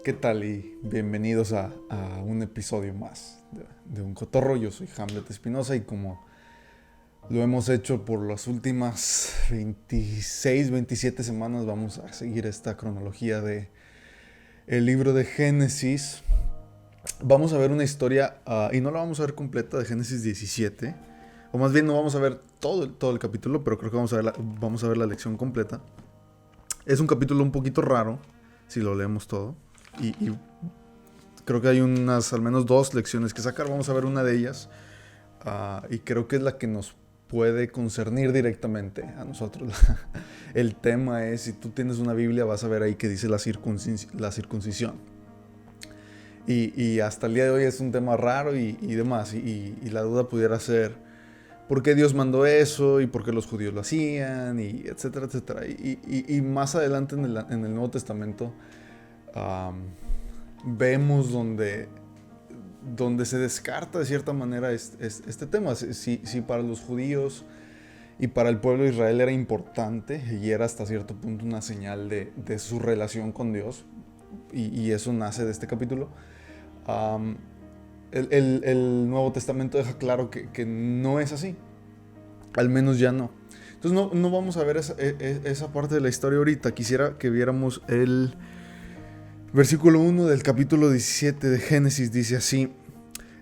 ¿Qué tal? Y bienvenidos a un episodio más de Un Cotorro. Yo soy Hamlet Espinosa y como lo hemos hecho por las últimas 26, 27 semanas, vamos a seguir esta cronología de el libro de Génesis. Vamos a ver una historia, y no la vamos a ver completa, de Génesis 17. O más bien no vamos a ver todo el capítulo, pero creo que vamos a ver la lección completa. Es un capítulo un poquito raro, si lo leemos todo. Y creo que hay al menos dos lecciones que sacar. Vamos a ver una de ellas. Y creo que es la que nos puede concernir directamente a nosotros. El tema es, si tú tienes una Biblia, vas a ver ahí que dice la circuncisión. Y hasta el día de hoy es un tema raro y demás. Y la duda pudiera ser, ¿por qué Dios mandó eso? ¿Y por qué los judíos lo hacían? Y etcétera, etcétera. Y más adelante en el Nuevo Testamento vemos donde se descarta de cierta manera este tema. Si para los judíos y para el pueblo de Israel era importante y era hasta cierto punto una señal de su relación con Dios, y eso nace de este capítulo, el Nuevo Testamento deja claro que no es así, al menos ya no. Entonces no vamos a ver esa parte de la historia ahorita. Quisiera que viéramos el versículo 1 del capítulo 17 de Génesis. Dice así: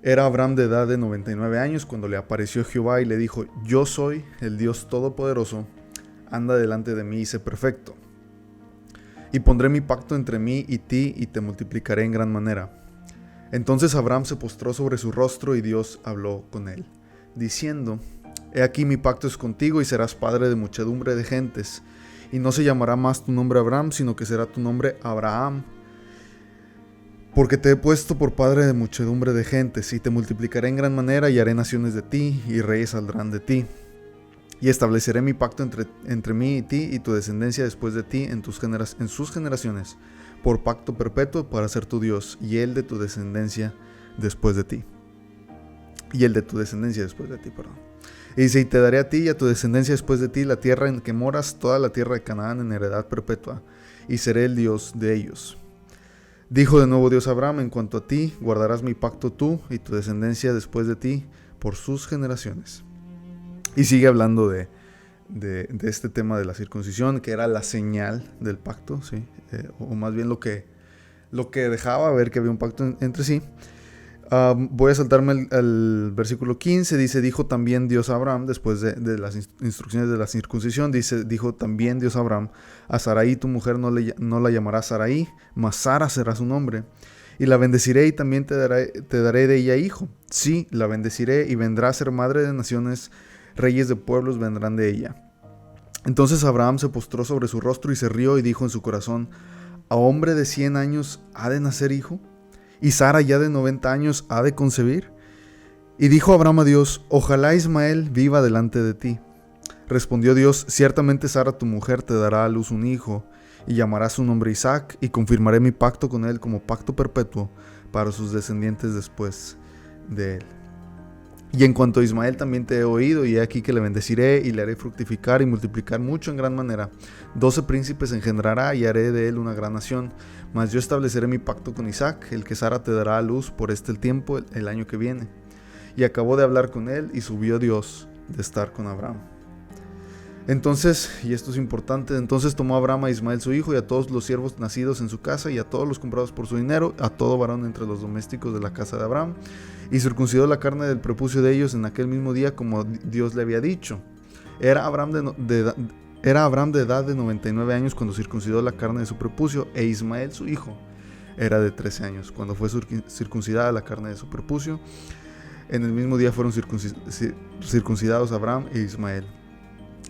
Era Abraham de edad de 99 años cuando le apareció Jehová y le dijo: Yo soy el Dios Todopoderoso, anda delante de mí y sé perfecto. Y pondré mi pacto entre mí y ti y te multiplicaré en gran manera. Entonces Abraham se postró sobre su rostro y Dios habló con él, diciendo: He aquí mi pacto es contigo y serás padre de muchedumbre de gentes. Y no se llamará más tu nombre Abraham, sino que será tu nombre Abraham, porque te he puesto por padre de muchedumbre de gentes, y te multiplicaré en gran manera, y haré naciones de ti, y reyes saldrán de ti. Y estableceré mi pacto entre mí y ti, y tu descendencia después de ti en sus generaciones, por pacto perpetuo para ser tu Dios, y el de tu descendencia después de ti. Y dice: Y te daré a ti y a tu descendencia después de ti la tierra en que moras, toda la tierra de Canaán en heredad perpetua, y seré el Dios de ellos. Dijo de nuevo Dios a Abraham: En cuanto a ti, guardarás mi pacto tú y tu descendencia después de ti por sus generaciones. Y sigue hablando de este tema de la circuncisión, que era la señal del pacto, ¿sí? O más bien lo que dejaba ver que había un pacto entre sí. Voy a saltarme al versículo 15. Dice: Dijo también Dios a Abraham, después de las instrucciones de la circuncisión, dijo también Dios a Abraham: A Sarai tu mujer no la llamarás Sarai, mas Sara será su nombre. Y la bendeciré y también te daré de ella hijo. Sí, la bendeciré y vendrá a ser madre de naciones, reyes de pueblos vendrán de ella. Entonces Abraham se postró sobre su rostro y se rió y dijo en su corazón: ¿A hombre de 100 años ha de nacer hijo? ¿Y Sara ya de 90 años ha de concebir? Y dijo Abraham a Dios: Ojalá Ismael viva delante de ti. Respondió Dios: Ciertamente Sara tu mujer te dará a luz un hijo, y llamarás su nombre Isaac, y confirmaré mi pacto con él como pacto perpetuo para sus descendientes después de él. Y en cuanto a Ismael también te he oído, y he aquí que le bendeciré, y le haré fructificar y multiplicar mucho en gran manera. 12 príncipes engendrará, y haré de él una gran nación. Mas yo estableceré mi pacto con Isaac, el que Sara te dará a luz por el tiempo, el año que viene. Y acabó de hablar con él, y subió Dios de estar con Abraham. Entonces, y esto es importante, entonces tomó Abraham a Ismael su hijo, y a todos los siervos nacidos en su casa, y a todos los comprados por su dinero, a todo varón entre los domésticos de la casa de Abraham, y circuncidó la carne del prepucio de ellos en aquel mismo día, como Dios le había dicho. Era Abraham de edad de 99 años cuando circuncidó la carne de su prepucio, e Ismael su hijo era de 13 años cuando fue circuncidada la carne de su prepucio. En el mismo día fueron circuncidados Abraham e Ismael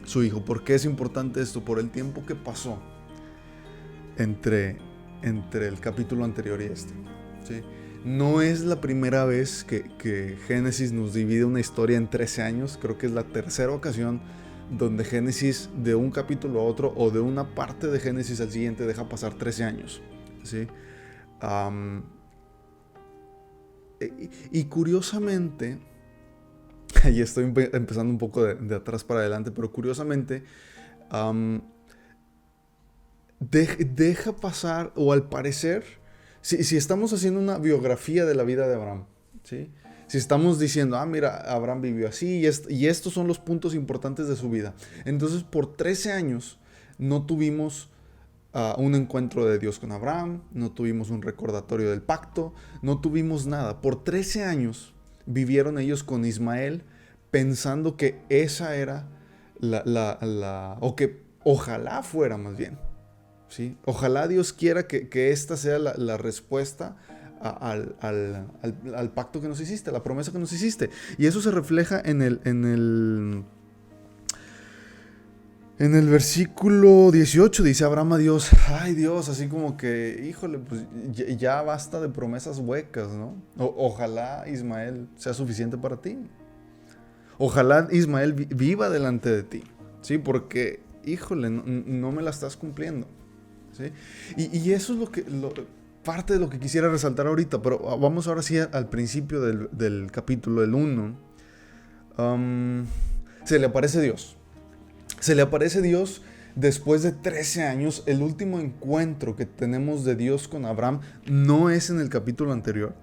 su hijo. ¿Por qué es importante esto? Por el tiempo que pasó entre el capítulo anterior y este, ¿sí? No es la primera vez que Génesis nos divide una historia en 13 años. Creo que es la tercera ocasión donde Génesis, de un capítulo a otro o de una parte de Génesis al siguiente, deja pasar 13 años, ¿sí? Y curiosamente, y estoy empezando un poco de atrás para adelante, pero curiosamente deja pasar, o al parecer Si estamos haciendo una biografía de la vida de Abraham, ¿sí? Si estamos diciendo, mira, Abraham vivió así y estos son los puntos importantes de su vida. Entonces, por 13 años no tuvimos un encuentro de Dios con Abraham, no tuvimos un recordatorio del pacto, no tuvimos nada. Por 13 años vivieron ellos con Ismael pensando que esa era o que ojalá fuera más bien, ¿sí? Ojalá Dios quiera que esta sea la respuesta al pacto que nos hiciste, a la promesa que nos hiciste. Y eso se refleja en el versículo 18. Dice Abraham a Dios, ay Dios, así como que, híjole, pues ya basta de promesas huecas, ¿no? Ojalá Ismael sea suficiente para ti. Ojalá Ismael viva delante de ti, ¿sí? Porque, híjole, no me la estás cumpliendo, ¿sí? Y eso es parte de lo que quisiera resaltar ahorita, pero vamos ahora sí al principio del capítulo, el 1. Se le aparece Dios. Se le aparece Dios después de 13 años. El último encuentro que tenemos de Dios con Abraham no es en el capítulo anterior,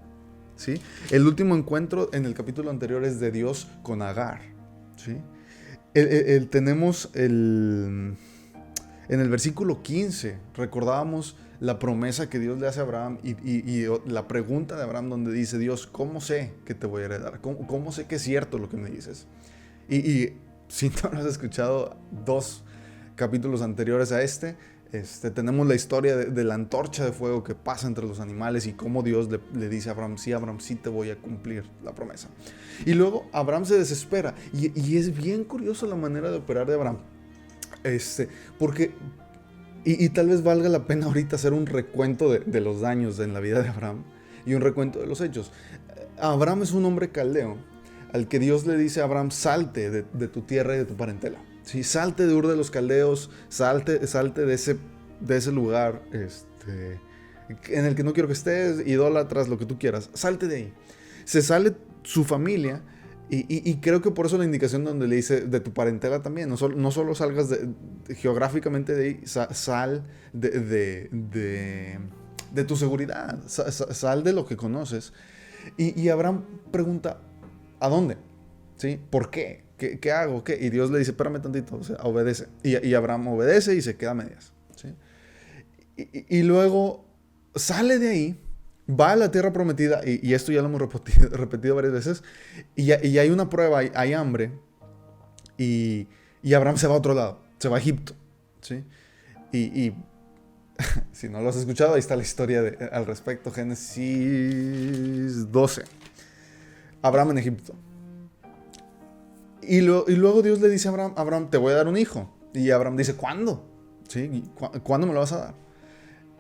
¿sí? El último encuentro en el capítulo anterior es de Dios con Agar, ¿sí? Tenemos en el versículo 15, recordábamos la promesa que Dios le hace a Abraham y la pregunta de Abraham donde dice Dios, ¿cómo sé que te voy a heredar? ¿Cómo sé que es cierto lo que me dices? Y si no lo has escuchado, 2 capítulos anteriores a tenemos la historia de la antorcha de fuego que pasa entre los animales y cómo Dios le dice a Abraham, sí te voy a cumplir la promesa. Y luego Abraham se desespera y es bien curioso la manera de operar de Abraham. Porque y tal vez valga la pena ahorita hacer un recuento de los daños en la vida de Abraham y un recuento de los hechos. Abraham es un hombre caldeo al que Dios le dice a Abraham, salte de tu tierra y de tu parentela. ¿Sí? Salte de Ur de los Caldeos, salte de ese lugar en el que no quiero que estés, idólatras, lo que tú quieras. Salte de ahí. Se sale su familia y creo que por eso la indicación donde le dice de tu parentela también. No solo salgas geográficamente de ahí, sal de tu seguridad, sal de lo que conoces. Y Abraham pregunta, ¿a dónde? ¿Sí? ¿Por qué? ¿Qué hago? ¿Qué? Y Dios le dice, espérame tantito, o sea, obedece. Y Abraham obedece y se queda a medias, ¿sí? Y luego sale de ahí, va a la tierra prometida, y esto ya lo hemos repetido varias veces, y hay una prueba, hay hambre, y Abraham se va a otro lado, se va a Egipto, ¿sí? Y si no lo has escuchado, ahí está la historia al respecto, Génesis 12. Abraham en Egipto. Y luego Dios le dice a Abraham, te voy a dar un hijo. Y Abraham dice, ¿cuándo? ¿Sí? ¿Cuándo me lo vas a dar?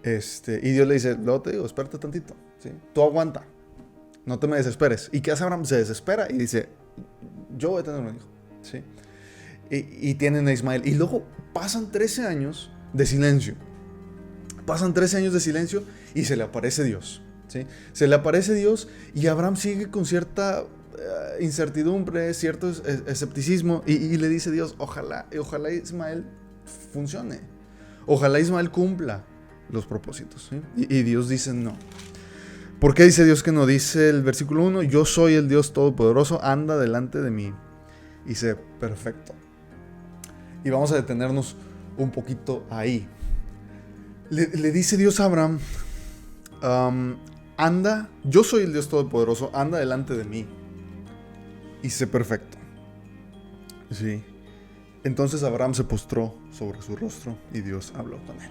Y Dios le dice, luego te digo, espérate tantito, ¿sí? Tú aguanta, no te me desesperes. ¿Y qué hace Abraham? Se desespera y dice, yo voy a tener un hijo, ¿sí? Y tienen a Ismael. Y luego pasan 13 años de silencio. Pasan 13 años de silencio y se le aparece Dios, ¿sí? Se le aparece Dios y Abraham sigue con cierta incertidumbre, cierto escepticismo y le dice Dios, ojalá Ismael funcione, ojalá Ismael cumpla los propósitos, ¿sí? Y Dios dice no. ¿Por qué dice Dios que no? Dice el versículo 1, yo soy el Dios Todopoderoso, anda delante de mí y sé perfecto. Y vamos a detenernos un poquito ahí. Le dice Dios a Abraham, anda, yo soy el Dios Todopoderoso, anda delante de mí y sé perfecto. Sí. Entonces Abraham se postró sobre su rostro y Dios habló con él.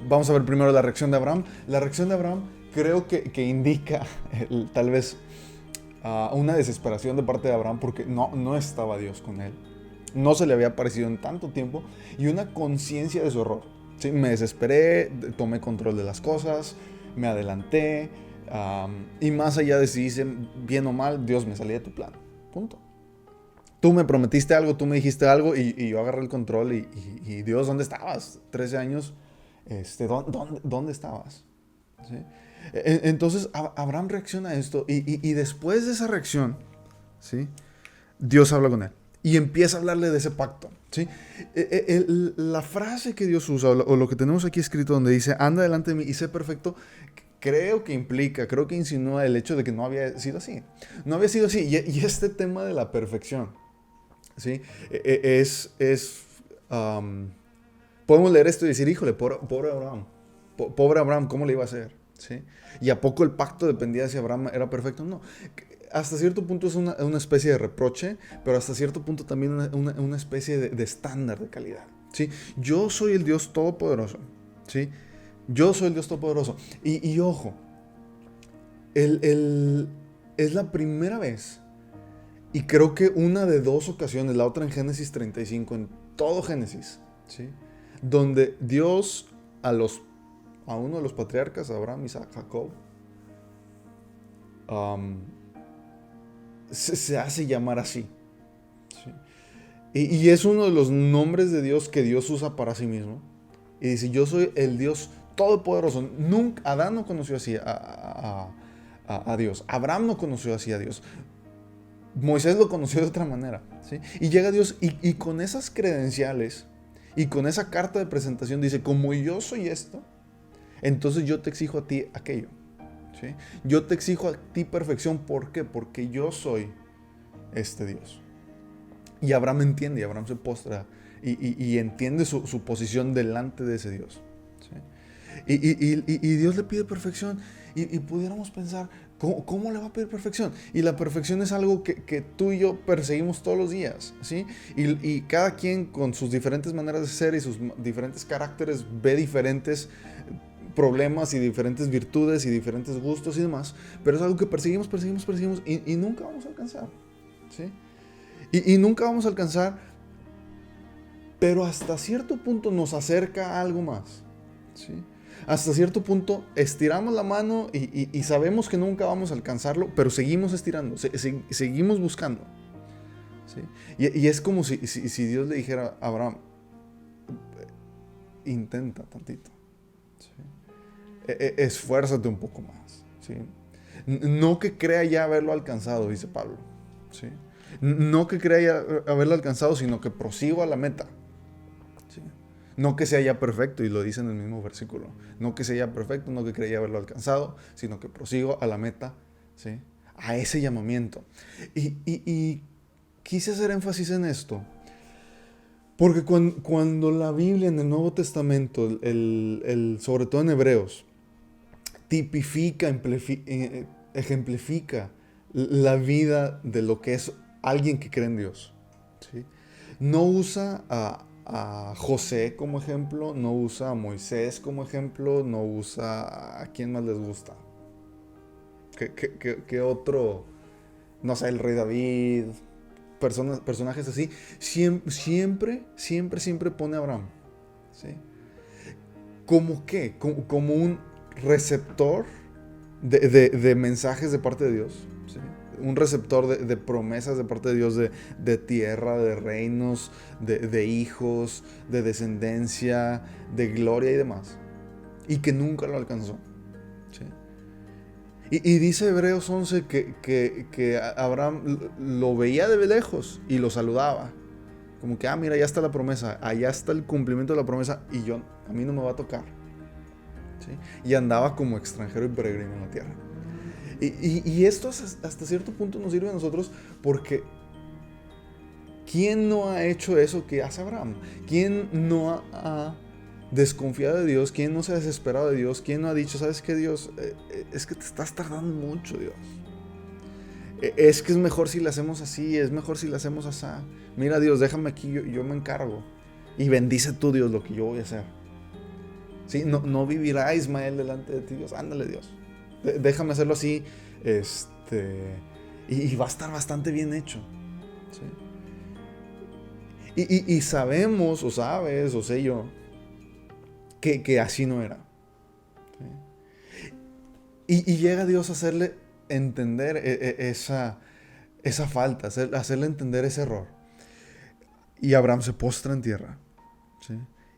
Vamos a ver primero la reacción de Abraham. La reacción de Abraham creo que indica tal vez una desesperación de parte de Abraham porque no estaba Dios con él. No se le había aparecido en tanto tiempo y una conciencia de su error. ¿Sí? Me desesperé, tomé control de las cosas, me adelanté y más allá de si hice bien o mal, Dios, me salí de tu plan. Punto. Tú me prometiste algo, tú me dijiste algo y yo agarré el control y Dios, ¿dónde estabas? 13 años, ¿dónde estabas? ¿Sí? Entonces Abraham reacciona a esto y después de esa reacción, ¿sí? Dios habla con él Y empieza a hablarle de ese pacto, ¿sí? La frase que Dios usa, o lo que tenemos aquí escrito donde dice, anda delante de mí y sé perfecto, creo que insinúa el hecho de que no había sido así. No había sido así. Y este tema de la perfección, ¿sí? Podemos leer esto y decir, híjole, pobre Abraham. Pobre Abraham, ¿cómo le iba a hacer? ¿Sí? ¿Y a poco el pacto dependía de si Abraham era perfecto? No. Hasta cierto punto es una especie de reproche, pero hasta cierto punto también una especie de estándar de calidad, ¿sí? Yo soy el Dios Todopoderoso, ¿sí? Yo soy el Dios Todopoderoso. Y ojo, es la primera vez, y creo que una de dos ocasiones, la otra en Génesis 35, en todo Génesis, ¿sí? Donde Dios a uno de los patriarcas, Abraham, Isaac, Jacob, se hace llamar así, ¿sí? Y es uno de los nombres de Dios que Dios usa para sí mismo. Y dice, yo soy el Dios Todopoderoso. Nunca, Adán no conoció así a Dios. Abraham no conoció así a Dios. Moisés lo conoció de otra manera, ¿sí? Y llega Dios y con esas credenciales y con esa carta de presentación dice, como yo soy esto, entonces yo te exijo a ti aquello, ¿sí? Yo te exijo a ti perfección. ¿Por qué? Porque yo soy este Dios. Y Abraham entiende, y Abraham se postra y entiende su posición delante de ese Dios, ¿sí? Y Dios le pide perfección. Y pudiéramos pensar, ¿cómo le va a pedir perfección? Y la perfección es algo que tú y yo perseguimos todos los días, ¿sí? Y cada quien con sus diferentes maneras de ser y sus diferentes caracteres ve diferentes problemas y diferentes virtudes y diferentes gustos y demás. Pero es algo que perseguimos y nunca vamos a alcanzar, ¿sí? Y nunca vamos a alcanzar, pero hasta cierto punto nos acerca a algo más, ¿sí? Hasta cierto punto estiramos la mano y sabemos que nunca vamos a alcanzarlo, pero seguimos estirando, seguimos buscando, ¿sí? Y es como si Dios le dijera a Abraham, intenta tantito, ¿sí? Esfuérzate un poco más, ¿sí? No que crea ya haberlo alcanzado, dice Pablo, ¿sí? No que crea ya haberlo alcanzado, sino que prosigo a la meta, ¿sí? No que sea ya perfecto, y lo dice en el mismo versículo. No que sea ya perfecto, no que crea ya haberlo alcanzado, sino que prosigo a la meta, ¿sí? A ese llamamiento. Y quise hacer énfasis en esto, porque cuando la Biblia en el Nuevo Testamento, sobre todo en Hebreos, tipifica, ejemplifica la vida de lo que es alguien que cree en Dios, ¿sí? No usa a José como ejemplo, no usa a Moisés como ejemplo, no usa a quién más les gusta. ¿Qué otro? No sé, el rey David, personajes así. Siempre pone a Abraham, ¿sí? ¿Cómo qué? Como un receptor de mensajes de parte de Dios, ¿sí? Un receptor de promesas de parte de Dios, de tierra, de reinos, de hijos, de descendencia, de gloria y demás. Y que nunca lo alcanzó, ¿sí? Y dice Hebreos 11 que Abraham lo veía de lejos y lo saludaba. Como que, mira, ya está la promesa, allá está el cumplimiento de la promesa y a mí no me va a tocar, ¿sí? Y andaba como extranjero y peregrino en la tierra. Y esto hasta cierto punto nos sirve a nosotros porque ¿quién no ha hecho eso que hace Abraham? ¿Quién no ha desconfiado de Dios? ¿Quién no se ha desesperado de Dios? ¿Quién no ha dicho, sabes qué, Dios? Es que te estás tardando mucho, Dios. Es que es mejor si lo hacemos así, es mejor si lo hacemos así. Mira, Dios, déjame aquí, yo me encargo. Y bendice tú, Dios, lo que yo voy a hacer. ¿Sí? No vivirá Ismael delante de ti, Dios. Ándale, Dios. Déjame hacerlo así. Y va a estar bastante bien hecho, ¿sí? Y sabemos, o sabes, o sé yo, que así no era, ¿sí? Y llega Dios a hacerle entender esa falta, hacerle entender ese error. Y Abraham se postra en tierra, ¿sí?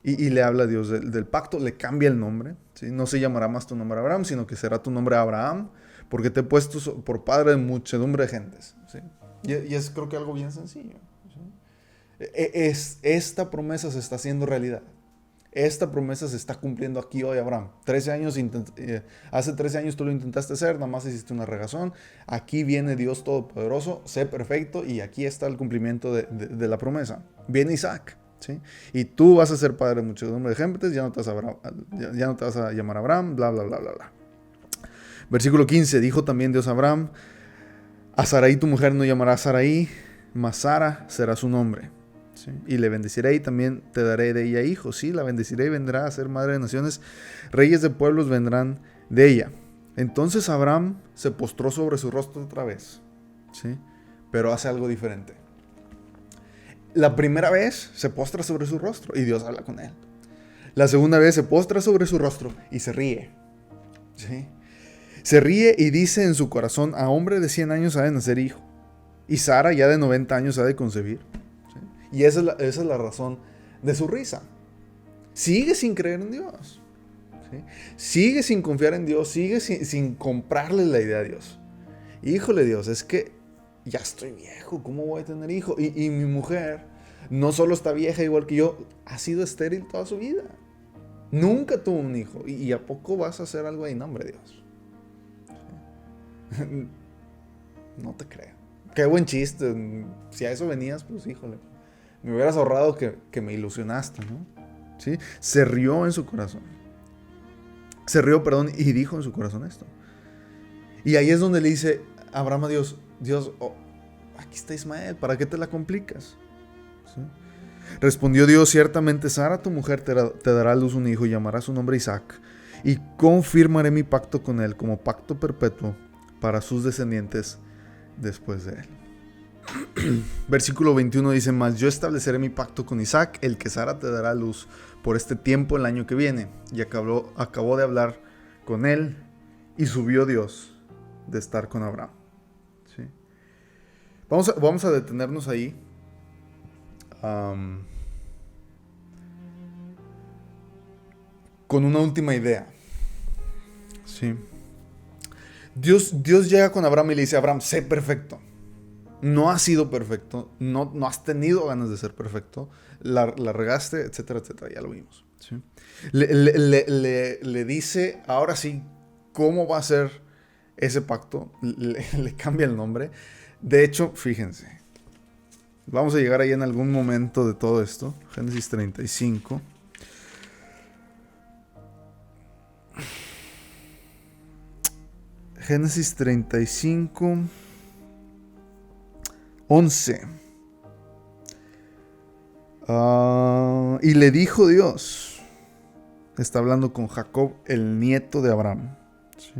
Y le habla a Dios del pacto, le cambia el nombre, ¿sí? No se llamará más tu nombre Abraham, sino que será tu nombre Abraham, porque te he puesto por padre de muchedumbre de gentes, ¿sí? Y es creo que algo bien sencillo, ¿sí? Esta promesa se está haciendo realidad. Esta promesa se está cumpliendo aquí hoy, Abraham. Hace 13 años tú lo intentaste hacer, nada más hiciste una regazón. Aquí viene Dios Todopoderoso, sé perfecto, y aquí está el cumplimiento de la promesa. Viene Isaac, ¿sí? Y tú vas a ser padre de muchedumbre de gentes, ya no te vas a llamar Abraham, bla, bla, bla, bla, bla. Versículo 15, dijo también Dios a Abraham: a Sarai tu mujer no llamará Sarai, mas Sara será su nombre. ¿Sí? Y le bendeciré y también te daré de ella hijos. Sí, la bendeciré y vendrá a ser madre de naciones. Reyes de pueblos vendrán de ella. Entonces Abraham se postró sobre su rostro otra vez. ¿Sí? Pero hace algo diferente. La primera vez se postra sobre su rostro y Dios habla con él. La segunda vez se postra sobre su rostro y se ríe. ¿Sí? Se ríe y dice en su corazón: a hombre de 100 años ha de nacer hijo, y Sara ya de 90 años ha de concebir. ¿Sí? Y esa es la razón de su risa. Sigue sin creer en Dios. ¿Sí? Sigue sin confiar en Dios. Sigue sin comprarle la idea a Dios. Híjole, Dios, es que ya estoy viejo. ¿Cómo voy a tener hijo? Y mi mujer no solo está vieja igual que yo, ha sido estéril toda su vida. Nunca tuvo un hijo. ¿Y a poco vas a hacer algo ahí? No, hombre, Dios. No te creo. Qué buen chiste. Si a eso venías, pues híjole, me hubieras ahorrado que me ilusionaste, ¿no? ¿Sí? Se rió en su corazón. Se rió, perdón, y dijo en su corazón esto. Y ahí es donde le dice Abraham a Dios: Dios, aquí está Ismael, ¿para qué te la complicas? ¿Sí? Respondió Dios: ciertamente Sara tu mujer te dará a luz un hijo y llamará su nombre Isaac, y confirmaré mi pacto con él como pacto perpetuo para sus descendientes después de él. Versículo 21 dice: mas yo estableceré mi pacto con Isaac, el que Sara te dará a luz por este tiempo el año que viene. Y acabó de hablar con él, y subió Dios de estar con Abraham. ¿Sí? Vamos a detenernos ahí. Con una última idea. ¿Sí? Dios llega con Abraham y le dice: Abraham, sé perfecto. No has sido perfecto, no has tenido ganas de ser perfecto, la regaste, etcétera, etcétera, ya lo vimos. ¿Sí? Le dice, ahora sí, cómo va a ser ese pacto. Le cambia el nombre. De hecho, fíjense, vamos a llegar ahí en algún momento de todo esto. Génesis 35. Génesis 35, 11. Y le dijo Dios, está hablando con Jacob, el nieto de Abraham. ¿Sí?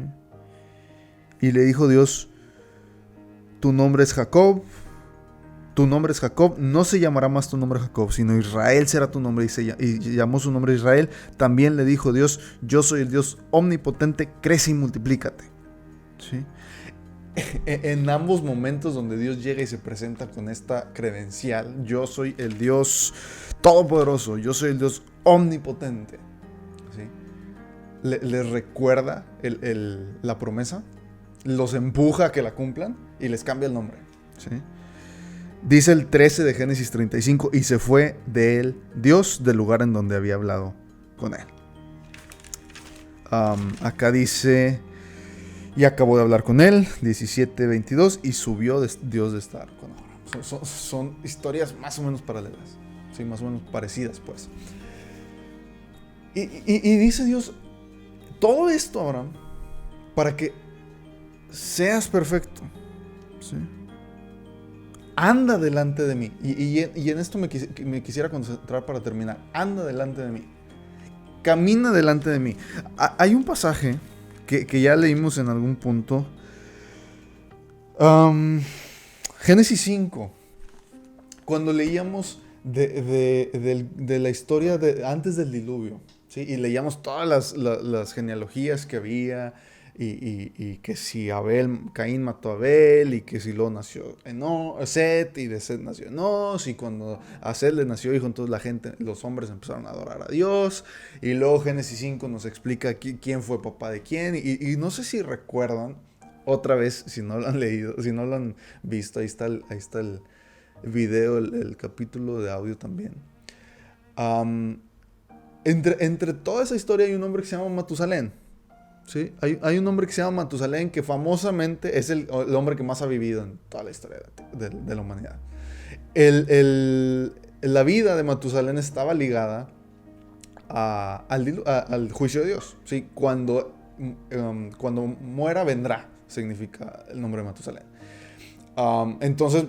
Y le dijo Dios: tu nombre es Jacob, no se llamará más tu nombre Jacob, sino Israel será tu nombre. Y llamó su nombre Israel. También le dijo Dios: yo soy el Dios omnipotente, crece y multiplícate. ¿Sí? En ambos momentos donde Dios llega y se presenta con esta credencial: yo soy el Dios todopoderoso, yo soy el Dios omnipotente. ¿Sí? Les recuerda la promesa, los empuja a que la cumplan y les cambia el nombre. ¿Sí? Dice el 13 de Génesis 35: y se fue de él Dios del lugar en donde había hablado con él. Acá dice: y acabó de hablar con él, 17:22, y subió Dios de estar con Abraham. Son historias más o menos paralelas, sí, más o menos parecidas, pues. Y dice Dios: todo esto, Abraham, para que seas perfecto. ¿Sí? Anda delante de mí. Y en esto me quisiera concentrar para terminar. Anda delante de mí. Camina delante de mí. Hay un pasaje que ya leímos en algún punto. Génesis 5. Cuando leíamos de la historia antes del diluvio. ¿Sí? Y leíamos todas las genealogías que había. Y que si Caín mató a Abel, y que si luego nació Set, y de Set nació Enos, y cuando a Set le nació hijo, entonces los hombres empezaron a adorar a Dios. Y luego Génesis 5 nos explica quién fue papá de quién. Y no sé si recuerdan, otra vez, si no lo han leído, si no lo han visto, ahí está video, el capítulo de audio también. Am, entre toda esa historia hay un hombre que se llama Matusalén. ¿Sí? Hay un hombre que se llama Matusalén que famosamente es el hombre que más ha vivido en toda la historia de la humanidad. La vida de Matusalén estaba ligada al juicio de Dios. ¿Sí? Cuando muera, vendrá, significa el nombre de Matusalén. Entonces,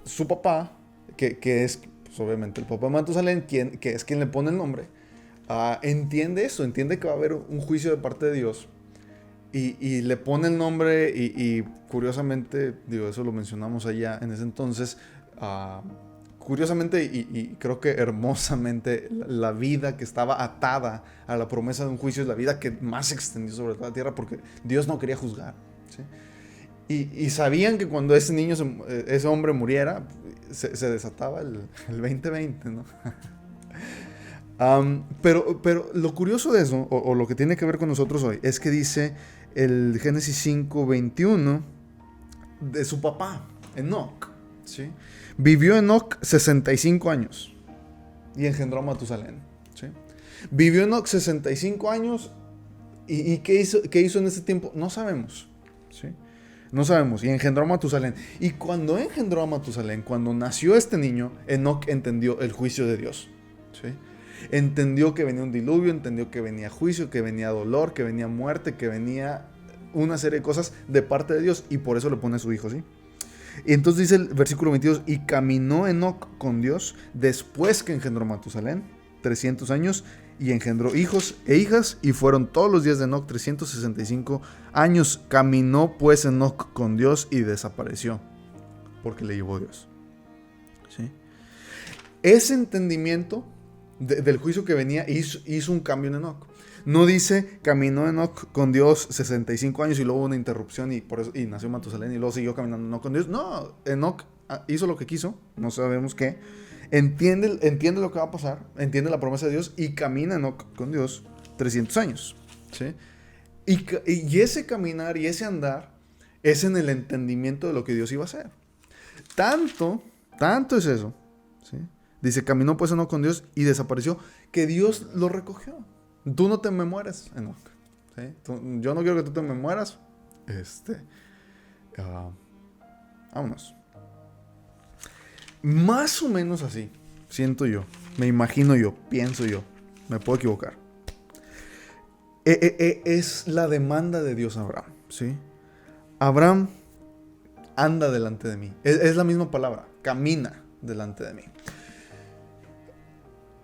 su papá, que es pues, obviamente el papá de Matusalén, que es quien le pone el nombre, entiende eso, entiende que va a haber un juicio de parte de Dios. Y le pone el nombre y curiosamente, digo, eso lo mencionamos allá en ese entonces, curiosamente y creo que hermosamente, la vida que estaba atada a la promesa de un juicio es la vida que más se extendió sobre toda la tierra porque Dios no quería juzgar. ¿Sí? Y sabían que cuando ese niño, ese hombre muriera, se desataba el 2020, ¿no? Pero lo curioso de eso, o lo que tiene que ver con nosotros hoy, es que dice el Génesis 5:21 de su papá, Enoc. ¿Sí? Vivió Enoc 65 años y engendró a Matusalén. ¿Sí? Vivió Enoc 65 años y ¿qué hizo en ese tiempo? No sabemos. ¿Sí? No sabemos. Y engendró a Matusalén. Y cuando engendró a Matusalén, cuando nació este niño, Enoc entendió el juicio de Dios. ¿Sí? Entendió que venía un diluvio, entendió que venía juicio, que venía dolor, que venía muerte, que venía una serie de cosas de parte de Dios, y por eso le pone a su hijo, ¿sí? Y entonces dice el versículo 22, y caminó Enoc con Dios después que engendró Matusalén 300 años, y engendró hijos e hijas, y fueron todos los días de Enoc 365 años. Caminó pues Enoc con Dios y desapareció, porque le llevó Dios. ¿Sí? Ese entendimiento del juicio que venía hizo un cambio en Enoc. No dice caminó Enoc con Dios 65 años y luego hubo una interrupción y por eso y nació Matusalén y luego siguió caminando Enoc con Dios. No, Enoc hizo lo que quiso, no sabemos qué. Entiende lo que va a pasar, entiende la promesa de Dios y camina Enoc con Dios 300 años. ¿Sí? Y ese caminar y ese andar es en el entendimiento de lo que Dios iba a hacer. Tanto es eso. ¿Sí? Dice, caminó pues Enoc con Dios y desapareció, que Dios lo recogió. Tú no te me mueres, Enoc. ¿Sí? Yo no quiero que tú te me mueras. Vámonos. Más o menos así, siento yo, me imagino yo, pienso yo, me puedo equivocar. Es la demanda de Dios a Abraham, ¿sí? Abraham anda delante de mí. Es la misma palabra, camina delante de mí.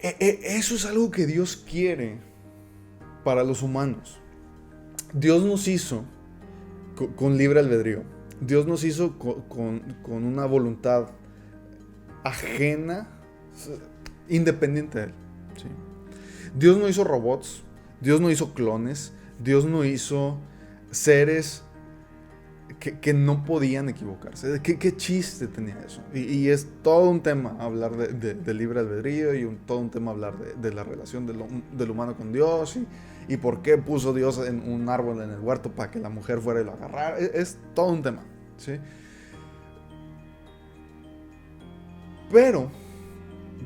Eso es algo que Dios quiere para los humanos. Dios nos hizo con libre albedrío. Dios nos hizo con una voluntad ajena, independiente de Él. ¿Sí? Dios no hizo robots, Dios no hizo clones, Dios no hizo seres que no podían equivocarse. ¿Qué chiste tenía eso? Y es todo un tema hablar de libre albedrío y todo un tema hablar de la relación del humano con Dios y por qué puso Dios en un árbol en el huerto para que la mujer fuera y lo agarrara. Es todo un tema, ¿sí? Pero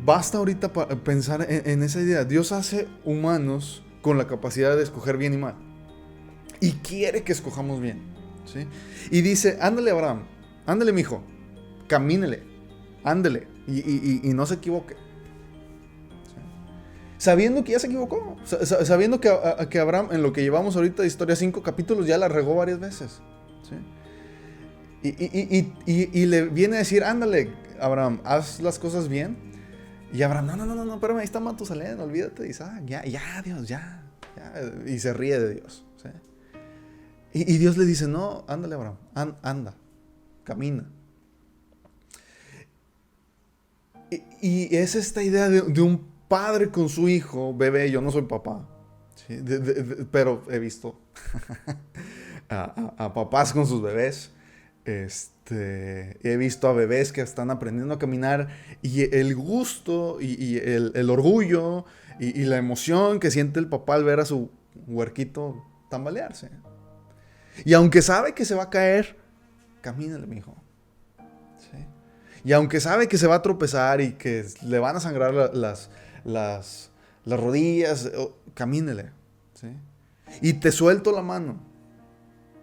basta ahorita pensar en esa idea. Dios hace humanos con la capacidad de escoger bien y mal. Y quiere que escojamos bien. ¿Sí? Y dice, ándale Abraham, ándale mijo, camínele, ándale y no se equivoque. ¿Sí? Sabiendo que ya se equivocó, sabiendo que Abraham, en lo que llevamos ahorita de historia 5 capítulos, ya la regó varias veces. ¿Sí? Y le viene a decir, ándale Abraham, haz las cosas bien. Y Abraham, no, espérame, ahí está Matusalén, olvídate. Y dice, ya, Dios, ya. Y se ríe de Dios. ¿Sí? Y Dios le dice, no, ándale Abraham, anda, camina. Y es esta idea de un padre con su hijo, bebé. Yo no soy papá, ¿sí? Pero he visto a papás con sus bebés. He visto a bebés que están aprendiendo a caminar y el gusto y el orgullo y la emoción que siente el papá al ver a su huerquito tambalearse. Y aunque sabe que se va a caer, camínale, mijo. ¿Sí? Y aunque sabe que se va a tropezar y que le van a sangrar las rodillas, camínele, ¿sí? Y te suelto la mano.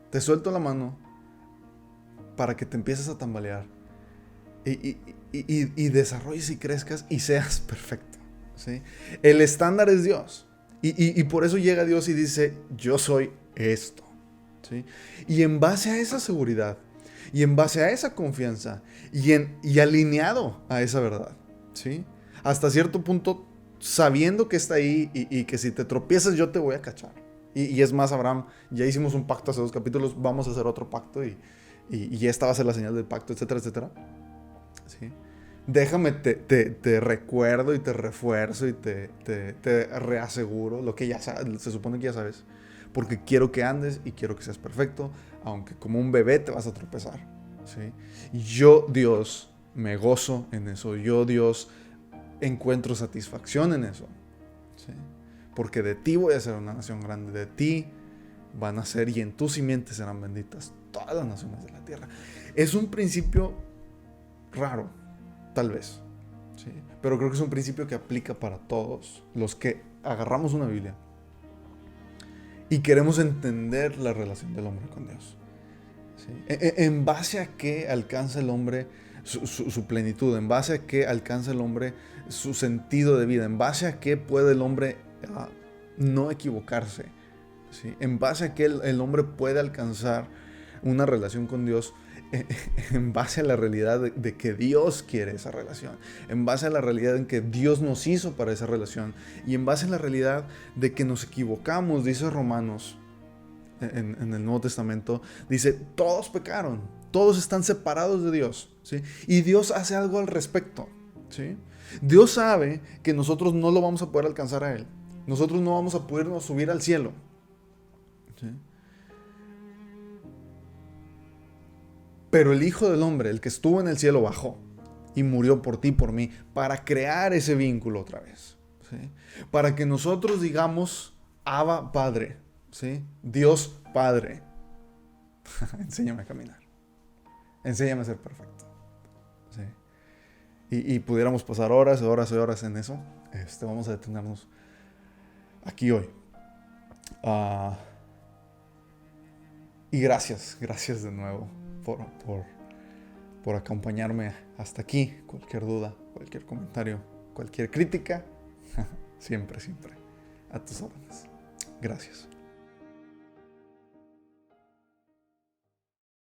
Te suelto la mano para que te empieces a tambalear. Y desarrolles y crezcas y seas perfecto, ¿sí? El estándar es Dios. Y por eso llega Dios y dice, yo soy esto, ¿sí? Y en base a esa seguridad, y en base a esa confianza, y alineado a esa verdad, ¿sí? Hasta cierto punto, sabiendo que está ahí y que si te tropiezas yo te voy a cachar. Y es más, Abraham, ya hicimos un pacto hace 2 capítulos, vamos a hacer otro pacto y esta va a ser la señal del pacto, etcétera, etcétera. ¿Sí? Déjame, te recuerdo y te refuerzo y te reaseguro lo que ya sabes, se supone que ya sabes. Porque quiero que andes y quiero que seas perfecto, aunque como un bebé te vas a tropezar. ¿Sí? Y yo, Dios, me gozo en eso. Yo, Dios, encuentro satisfacción en eso. ¿Sí? Porque de ti voy a ser una nación grande. De ti van a ser y en tus simientes serán benditas todas las naciones de la tierra. Es un principio raro, tal vez, ¿sí? Pero creo que es un principio que aplica para todos los que agarramos una Biblia y queremos entender la relación del hombre con Dios, ¿sí? En base a qué alcanza el hombre su plenitud, en base a qué alcanza el hombre su sentido de vida, en base a qué puede el hombre no equivocarse, ¿sí? En base a qué el hombre puede alcanzar una relación con Dios, en base a la realidad de que Dios quiere esa relación, en base a la realidad en que Dios nos hizo para esa relación y en base a la realidad de que nos equivocamos, dice Romanos en el Nuevo Testamento, dice, todos pecaron, todos están separados de Dios, ¿sí? Y Dios hace algo al respecto, ¿sí? Dios sabe que nosotros no lo vamos a poder alcanzar a Él, nosotros no vamos a podernos subir al cielo, ¿sí? Pero el Hijo del Hombre, el que estuvo en el cielo, bajó y murió por ti y por mí para crear ese vínculo otra vez, ¿sí? Para que nosotros digamos, Abba Padre, ¿sí? Dios Padre, enséñame a caminar, enséñame a ser perfecto, ¿sí? Y pudiéramos pasar horas y horas y horas en eso. Vamos a detenernos aquí hoy. Y gracias de nuevo por acompañarme hasta aquí. Cualquier duda, cualquier comentario, cualquier crítica, siempre a tus órdenes. Gracias.